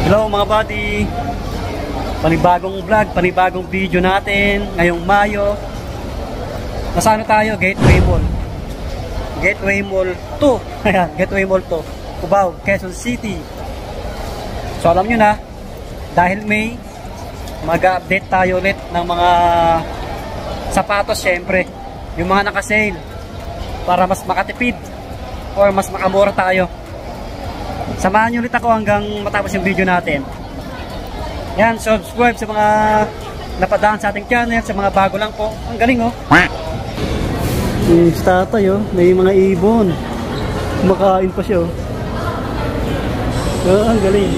Hello mga buddy, panibagong vlog, panibagong video natin ngayong Mayo. Nasaan tayo? Gateway Mall 2. Ayan, Gateway Mall 2, Cubao, Quezon City. So alam nyo na, dahil May, mag-update tayo ulit ng mga sapatos, syempre yung mga naka-sale, para mas makatipid or mas makamura tayo. Samahan nyo ulit ako hanggang matapos yung video natin. Yan, subscribe sa mga napadaan sa ating channel, sa mga bago lang po. Ang galing oh. Yung tatay oh, may mga ibon. Kumakain pa siya oh. Oh, ang galing.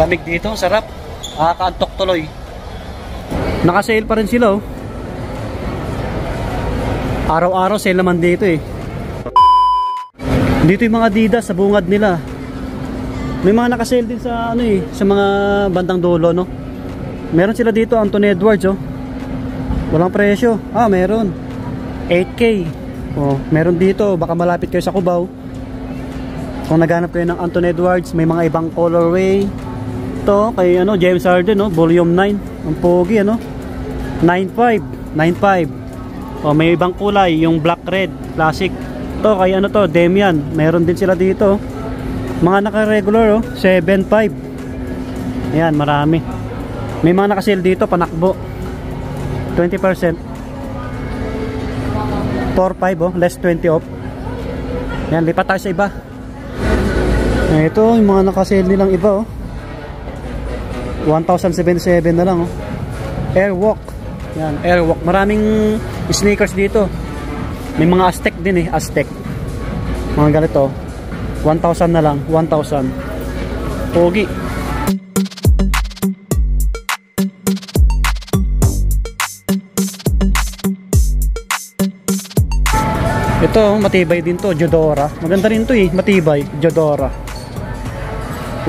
Lamig dito, sarap. Nakakaantok tuloy. Naka-sale pa rin sila oh. Araw-araw sale naman dito eh. Dito yung mga Adidas sa bungad nila. May mga naka-sale din sa ano eh, sa mga bandang dulo no. Meron sila dito Anthony Edwards oh. Walang presyo. Ah, meron. 8K. Oh, meron dito, baka malapit kayo sa Cubao. Kung naghanap kayo ng Anthony Edwards, may mga ibang colorway. Ito kay ano, James Harden no, volume 9. Ang pogi ano. 95. Oh, may ibang kulay, yung black red, classic. Ito kay ano to, Damian. Meron din sila dito. Mga naka-regular oh, 7.5. Ayan, marami. May mga naka-sale dito, panakbo. 20%. 4.5 oh, less 20 off. Ayan, lipat tayo sa iba. Ito, yung mga naka-sale nilang iba oh. 1,077 na lang oh. Airwalk. Ayan, Airwalk. Maraming sneakers dito. May mga Aztec din eh, Aztec. Mga ganito. 1,000 na lang, 1,000. Pogi. Ito, matibay din to, Jodora. Maganda rin to eh, matibay, Jodora.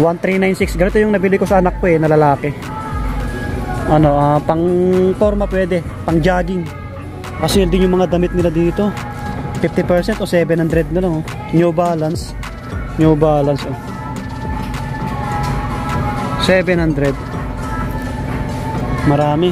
1396. Ganito yung nabili ko sa anak ko eh, na lalaki. Ano, pang forma pwede, pang jogging. Kasi yun din yung mga damit nila dito. 50% o 700 na lang oh. New Balance. New Balance oh. 700. Marami.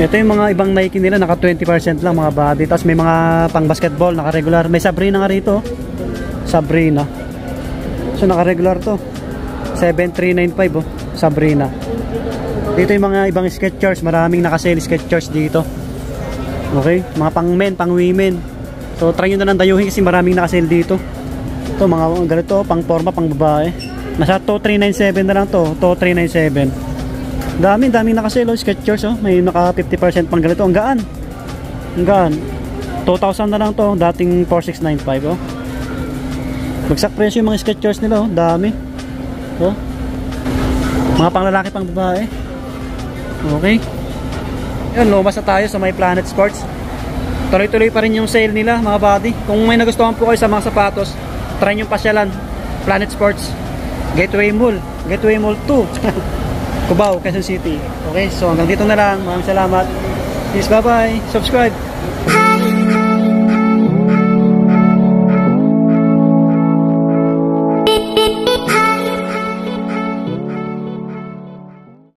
Ito yung mga ibang Nike nila, naka 20% lang mga body. Tapos may mga pang basketball, naka regular. May Sabrina nga rito. Sabrina. So naka regular to. 7395 oh. Sabrina. Dito yung mga ibang Skechers, maraming naka-sale Skechers dito. Okay, mga pang men, pang women. So try nyo na lang dayuhin kasi maraming naka-sale dito. Ito mga ganito, pang forma, pang babae. Nasa 2397 na lang to, 2397. Daming naka-sale oh, Skechers oh. May naka 50% pang ganito, ang gaan. Ang gaan. 2,000 na lang to, dating 4,695 oh. Bagsak presyo yung mga Skechers nila oh, dami. Oh. Mga pang lalaki, pang babae. Okay. Yun, lumabas na tayo sa may Planet Sports. Tuloy-tuloy pa rin yung sale nila mga buddy. Kung may nagustuhan po kayo sa mga sapatos, try nyo pasyalan Planet Sports, Gateway Mall 2 Cubao, Quezon City. Okay, so hanggang dito na lang. Maraming salamat. Peace, bye bye. Subscribe.